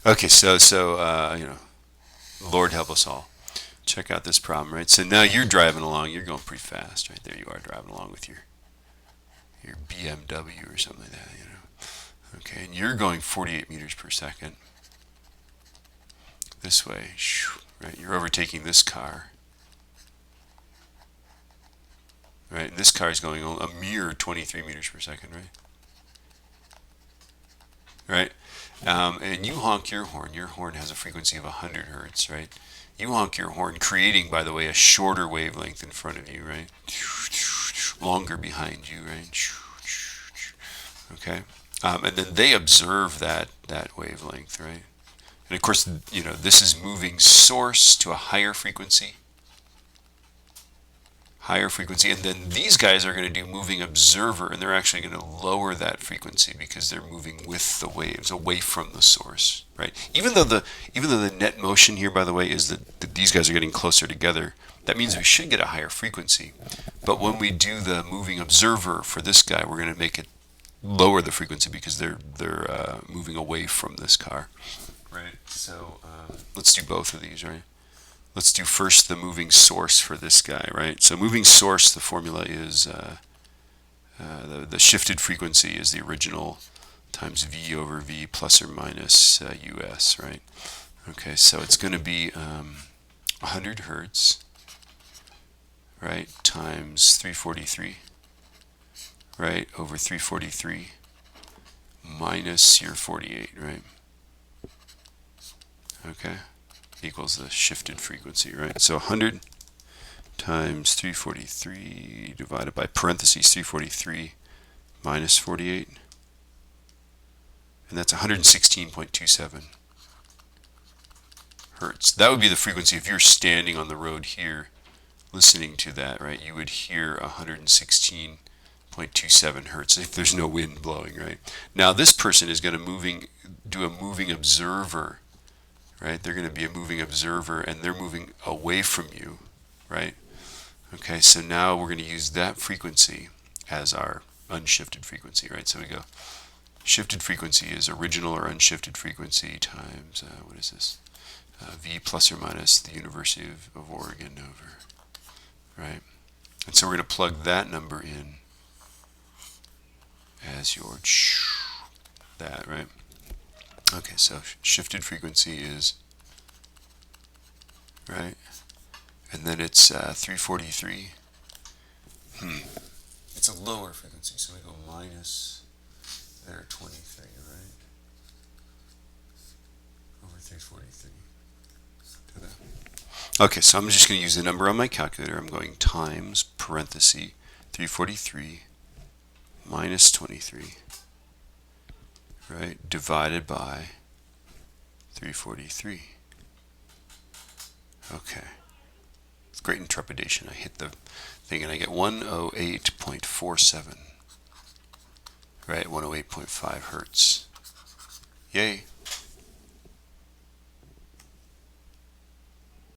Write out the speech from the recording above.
Okay, you know, Lord help us all. Check out this problem, right? So now you're driving along. You're going pretty fast, right? There you are driving along with your BMW or something like that, you know. Okay, and you're going 48 meters per second this way, right? You're overtaking this car, right? And this car is going a mere 23 meters per second, right? Right? And you honk your horn. Your horn has a frequency of 100 hertz, right? You honk your horn, creating, by the way, a shorter wavelength in front of you, right? Longer behind you, right? Okay? And then they observe that wavelength, right? And of course, you know, this is moving source to a higher frequency, and then these guys are going to do moving observer, and they're actually going to lower that frequency because they're moving with the waves away from the source, right? Even though the net motion here, by the way, is that these guys are getting closer together, that means we should get a higher frequency. But when we do the moving observer for this guy, we're going to make it lower the frequency because they're moving away from this car, right? So let's do both of these, right? Let's do first the moving source for this guy, right? So moving source, the formula is the shifted frequency is the original times V over V plus or minus US, right? Okay, so it's going to be 100 hertz, right, times 343, right, over 343 minus your 48, right? Okay, equals the shifted frequency, right? So 100 times 343 divided by parentheses 343 minus 48, and that's 116.27 hertz. That would be the frequency if you're standing on the road here listening to that, right? You would hear 116.27 hertz if there's no wind blowing, right? Now this person is going to do a moving observer, right? They're going to be a moving observer, and they're moving away from you, right? Okay, so now we're going to use that frequency as our unshifted frequency, right? So we go, shifted frequency is original or unshifted frequency times, what is this? V plus or minus the University of Oregon over, right? And so we're going to plug that number in as your that, right? Okay, so shifted frequency is, right? And then it's 343. It's a lower frequency, so we go minus there 23, right? Over 343. To that. Okay, so I'm just going to use the number on my calculator. I'm going times parenthesis 343 minus 23, right, divided by 343. Okay. With great intrepidation, I hit the thing and I get 108.47, right, 108.5 hertz. Yay.